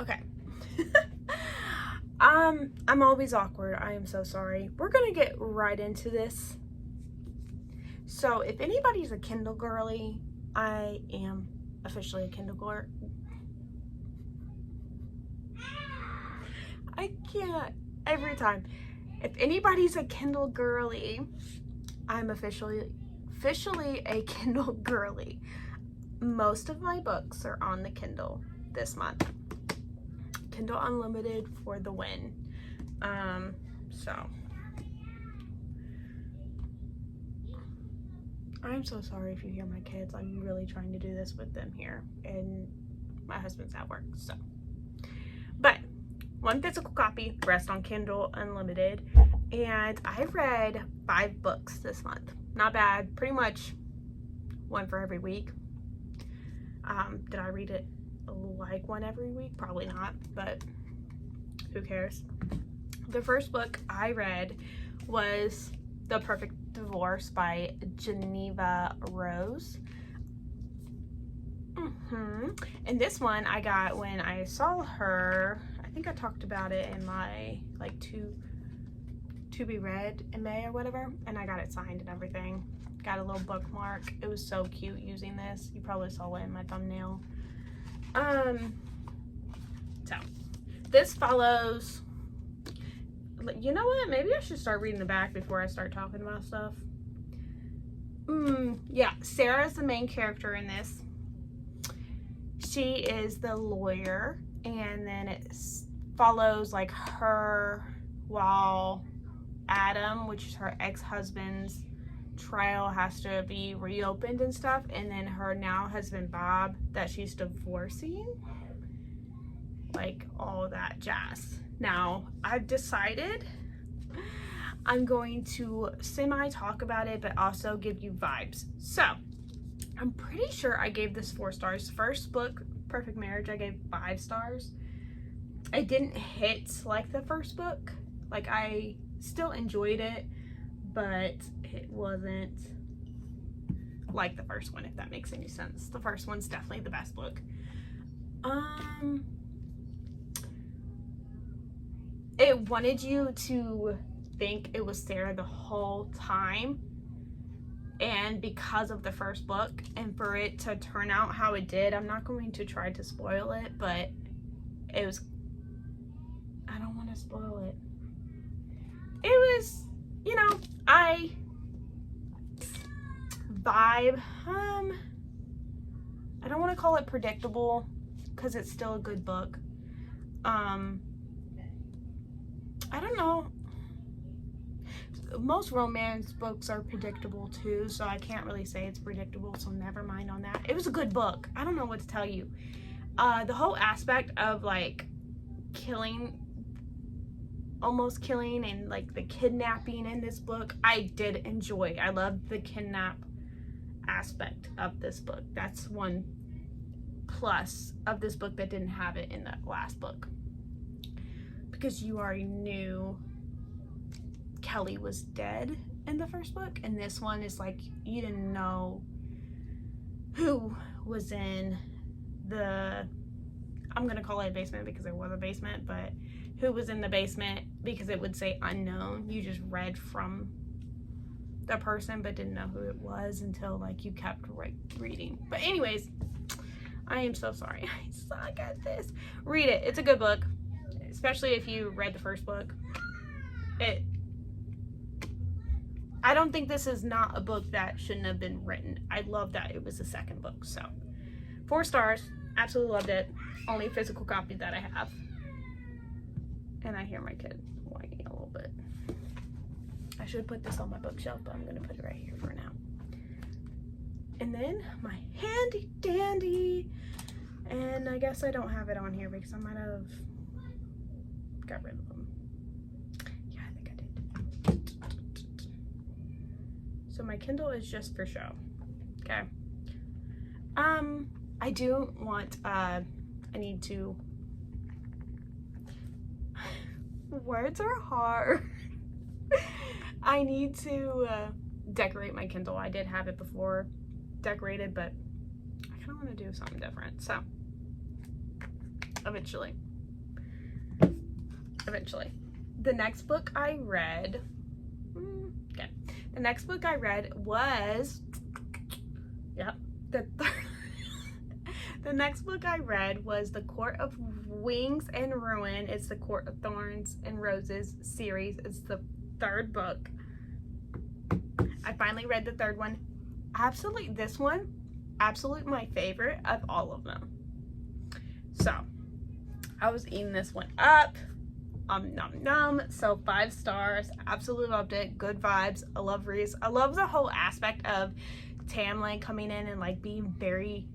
Okay. I'm always awkward. I am so sorry. We're gonna get right into this. So if anybody's a Kindle girly, I am officially a Kindle girl. I can't every time. If anybody's a Kindle girly, I'm officially a Kindle girly. Most of my books are on the Kindle this month. Kindle Unlimited for the win. So I'm so sorry if you hear my kids. I'm really trying to do this with them here, and my husband's at work. So, but one physical copy, rest on Kindle Unlimited, and I read 5 books this month. Not bad. Pretty much one for every week. Did I read it like one every week? Probably not, but who cares? The first book I read was The Perfect Divorce by Geneva Rose. And this one I got when I saw her. I think I talked about it in my like to be read in May or whatever, and I got it signed and everything. Got a little bookmark. It was so cute using this. You probably saw it in my thumbnail. So this follows, you know what, maybe I should start reading the back before I start talking about stuff. Yeah, Sarah's the main character in this. She is the lawyer, and then it follows like her while Adam, which is her ex-husband's trial, has to be reopened and stuff, and then her now husband Bob that she's divorcing, like all that jazz. Now I've decided I'm going to semi talk about it but also give you vibes. So I'm pretty sure I gave this 4 stars. First book, Perfect Marriage, I gave 5 stars. I didn't hit like the first book. Like, I still enjoyed it, but it wasn't like the first one, if that makes any sense. The first one's definitely the best book. It wanted you to think it was Sarah the whole time, and because of the first book, and for it to turn out how it did, I'm not going to try to spoil it, but it was, I don't want to spoil it. It was, you know, I vibe, I don't want to call it predictable because it's still a good book. I don't know. Most romance books are predictable too, so I can't really say it's predictable, so never mind on that. It was a good book. I don't know what to tell you. The whole aspect of like almost killing and like the kidnapping in this book, I did enjoy. I loved the kidnap aspect of this book. That's one plus of this book that didn't have it in the last book, because you already knew Kelly was dead in the first book, and this one is like you didn't know who was in the, I'm gonna call it a basement because it was a basement, but who was in the basement because it would say unknown. You just read from the person but didn't know who it was until like you kept reading. But anyways, I am so sorry. I suck at this. Read it. It's a good book, especially if you read the first book. I don't think this is not a book that shouldn't have been written. I love that it was the second book. So 4 stars. Absolutely loved it. Only physical copy that I have. And I hear my kid whining a little bit. I should put this on my bookshelf, but I'm going to put it right here for now. And then my handy dandy. And I guess I don't have it on here because I might have got rid of them. Yeah, I think I did. So my Kindle is just for show. Okay. I do want, I need to, words are hard. I need to decorate my Kindle. I did have it before decorated, but I kind of want to do something different. So eventually eventually. The next book I read, okay. The next book I read was, the next book I read was The Court of Wings and Ruin. It's the Court of Thorns and Roses series. It's the third book. I finally read the third one. Absolutely, this one, absolutely my favorite of all of them. So, I was eating this one up. Nom nom. So 5 stars. Absolutely loved it. Good vibes. I love Rhys. I love the whole aspect of Tamlin coming in and like being very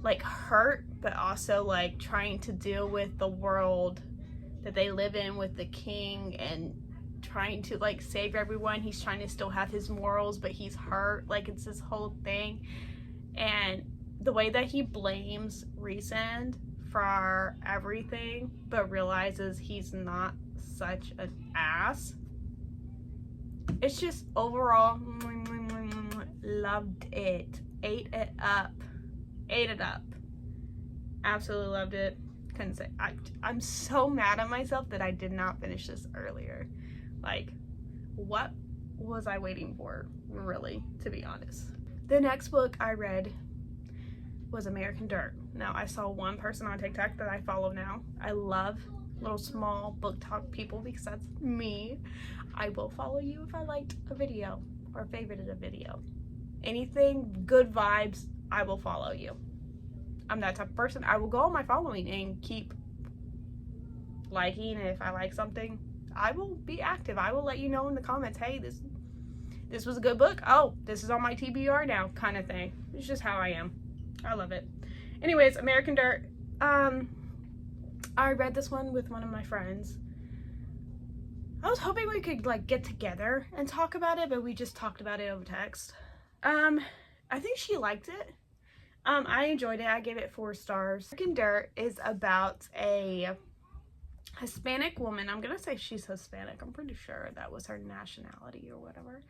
like hurt, but also like trying to deal with the world that they live in with the king and trying to like save everyone. He's trying to still have his morals, but he's hurt. Like, it's this whole thing. And the way that he blames Rhysand for everything, but realizes he's not such an ass. It's just overall loved it. Ate it up. Absolutely loved it. Couldn't say. I'm so mad at myself that I did not finish this earlier. Like, what was I waiting for, really, to be honest? The next book I read was American Dirt. Now, I saw one person on TikTok that I follow now. I love little small book talk people because that's me. I will follow you if I liked a video or favorited a video. Anything good vibes, I will follow you. I'm that type of person. I will go on my following and keep liking, and if I like something, I will be active. I will let you know in the comments, hey, this was a good book. Oh, this is on my TBR now, kind of thing. It's just how I am. I love it. Anyways, American Dirt. I read this one with one of my friends. I was hoping we could like get together and talk about it, but we just talked about it over text. I think she liked it. I enjoyed it. I gave it 4 stars. American Dirt is about a Hispanic woman. I'm gonna say she's Hispanic. I'm pretty sure that was her nationality or whatever.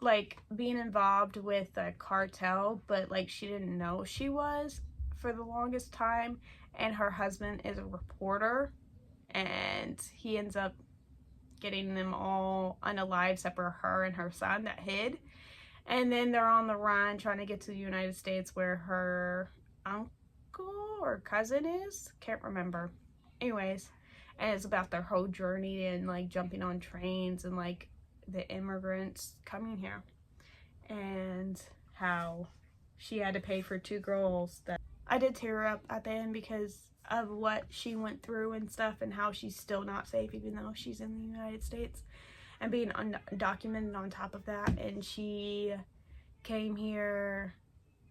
Like being involved with a cartel, but like she didn't know she was for the longest time. And her husband is a reporter, and he ends up getting them all unalive except for her and her son that hid. And then they're on the run trying to get to the United States where her uncle or cousin is. Can't remember. Anyways, and it's about their whole journey and like jumping on trains and like the immigrants coming here. And how she had to pay for 2 girls that I did tear up at the end because of what she went through and stuff, and how she's still not safe even though she's in the United States and being undocumented on top of that. And she came here,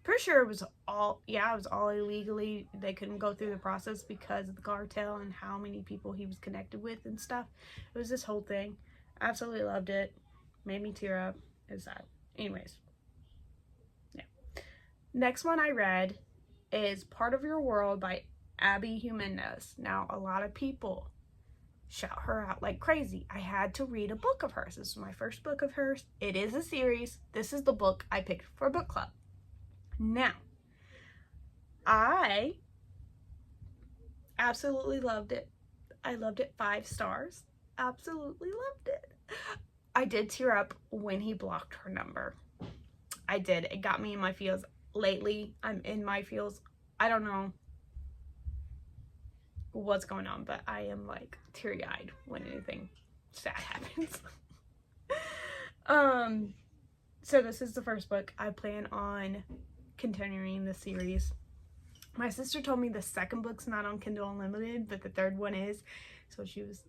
pretty sure it was all illegally. They couldn't go through the process because of the cartel and how many people he was connected with and stuff. It was this whole thing. Absolutely loved it. Made me tear up. It was sad. Anyways, yeah. Next one I read is Part of Your World by Abby Jimenez. Now, a lot of people shout her out like crazy. I had to read a book of hers. This is my first book of hers. It is a series. This is the book I picked for book club. Now, I absolutely loved it. I loved it 5 stars. Absolutely loved it. I did tear up when he blocked her number. I did. It got me in my feels. Lately, I'm in my feels. I don't know what's going on, but I am like teary-eyed when anything sad happens. So this is the first book. I plan on continuing the series. My sister told me the second book's not on Kindle Unlimited, but the third one is, so she was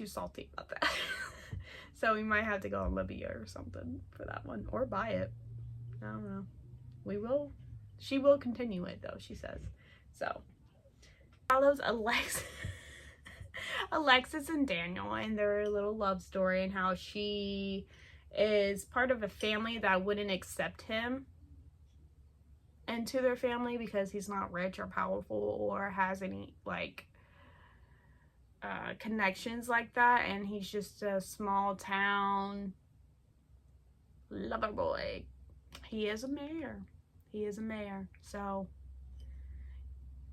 salty about that. So we might have to go on Libya or something for that one, or buy it. I don't know. She will continue it though, she says. So follows Alexis and Daniel and their little love story, and how she is part of a family that wouldn't accept him into their family because he's not rich or powerful or has any like connections like that, and he's just a small town lover boy. He is a mayor. So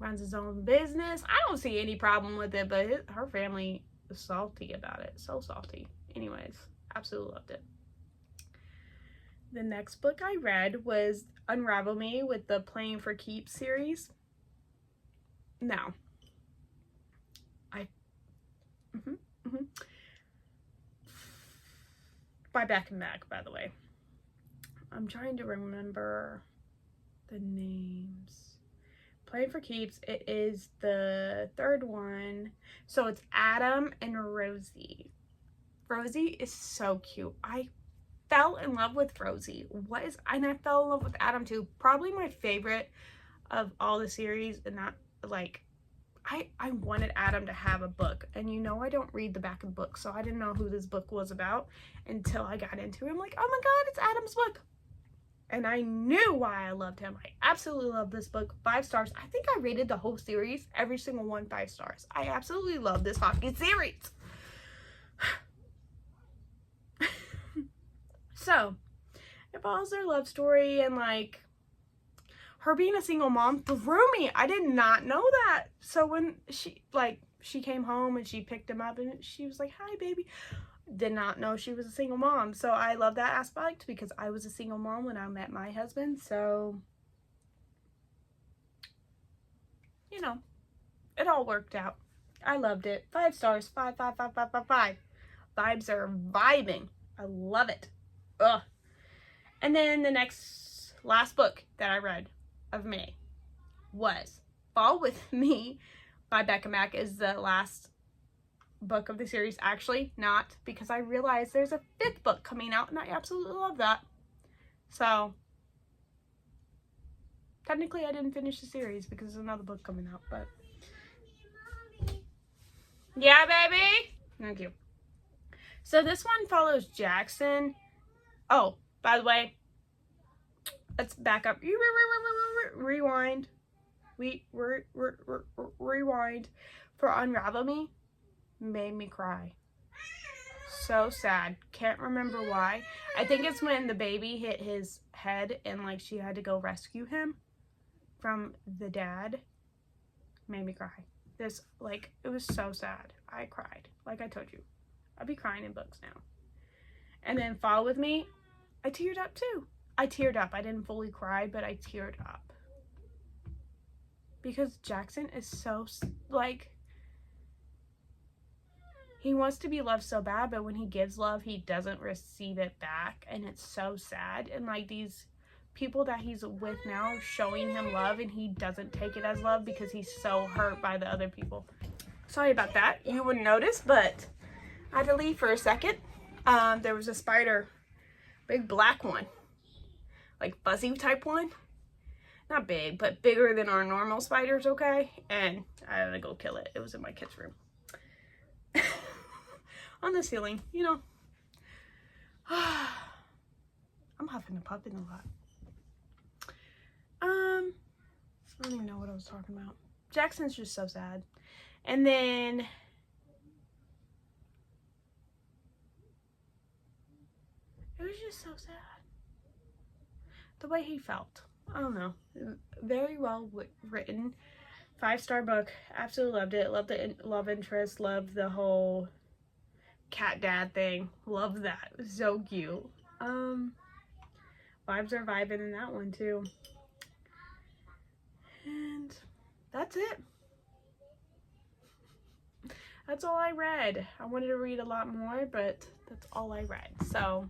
runs his own business. I don't see any problem with it, but her family is salty about it. So salty. Anyways, absolutely loved it. The next book I read was Unravel Me with the Playing for Keeps series. Now, by Beck and Mac, by the way. I'm trying to remember the names. Playing for Keeps, it is the third one. So it's Adam and Rosie. Rosie is so cute. I fell in love with Rosie. And I fell in love with Adam too. Probably my favorite of all the series, and that, like, I wanted Adam to have a book, and I don't read the back of the book, so I didn't know who this book was about until I got into it. I'm like, oh my god, it's Adam's book. And I knew why I loved him. I absolutely love this book. 5 stars. I think I rated the whole series, every single one, 5 stars. I absolutely love this fucking series. So, it follows their love story, and like, her being a single mom threw me. I did not know that. So when she came home and she picked him up and she was like, hi baby. Did not know she was a single mom. So I love that aspect because I was a single mom when I met my husband. So, it all worked out. I loved it. 5 stars. 5, 5, 5, 5, 5, 5. Vibes are vibing. I love it. Ugh. And then the last book that I read of May was Fall With Me by Beck and Mac. Is the last book of the series. Actually, not, because I realized there's a 5th book coming out, and I absolutely love that. So, technically I didn't finish the series because there's another book coming out, but... Yeah, baby? Thank you. So this one follows Jackson. Oh, by the way, let's back up. Rewind. Rewind. For Unravel Me, made me cry. So sad. Can't remember why. I think it's when the baby hit his head and like she had to go rescue him from the dad. Made me cry. It was so sad. I cried. Like I told you, I'll be crying in books now. And then Fall With Me, I teared up too. I teared up. I didn't fully cry, but I teared up. Because Jackson is so, like, he wants to be loved so bad, but when he gives love, he doesn't receive it back. And it's so sad. And, like, these people that he's with now showing him love, and he doesn't take it as love because he's so hurt by the other people. Sorry about that. You wouldn't notice, but I had to leave for a second. There was a spider, big black one, like fuzzy type one. Not big, but bigger than our normal spiders, okay? And I had to go kill it. It was in my kid's room. On the ceiling, I'm huffing and puffing a lot. I don't even know what I was talking about. Jackson's just so sad. And then it was just so sad. The way he felt. I don't know. Very well written. 5-star book. Absolutely loved it. Loved the love interest. Loved the whole cat dad thing. Loved that. It was so cute. Vibes are vibing in that one too. And that's it. That's all I read. I wanted to read a lot more, but that's all I read. So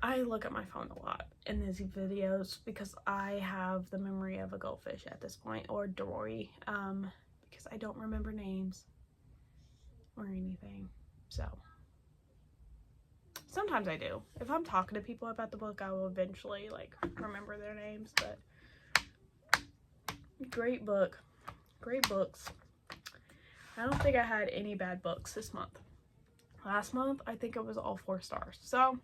I look at my phone a lot in these videos because I have the memory of a goldfish at this point, or Dory, because I don't remember names or anything. So sometimes I do. If I'm talking to people about the book, I will eventually remember their names. But great book. Great books. I don't think I had any bad books this month. Last month, I think it was all 4 stars. So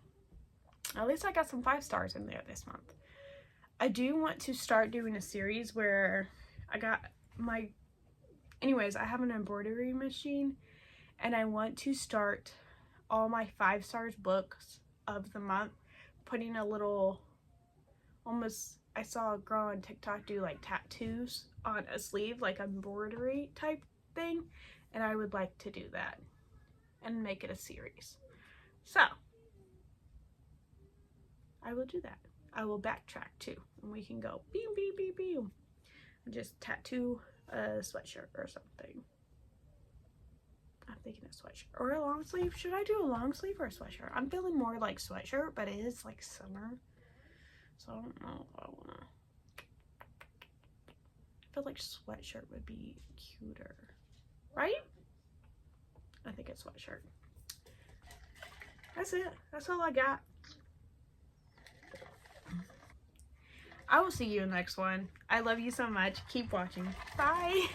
at least I got some 5 stars in there this month. I do want to start doing a series where I have an embroidery machine, and I want to start all my 5 stars books of the month, putting a little, almost, I saw a girl on TikTok do like tattoos on a sleeve, like embroidery type thing, and I would like to do that and make it a series. So I will do that. I will backtrack too, and we can go beam, beam, beam, beam, and just tattoo a sweatshirt or something. I'm thinking a sweatshirt or a long sleeve. Should I do a long sleeve or a sweatshirt? I'm feeling more like sweatshirt, but it is like summer, so I don't know if I wanna. I feel like sweatshirt would be cuter, right? I think it's sweatshirt. That's it. That's all I got. I will see you in the next one. I love you so much. Keep watching. Bye.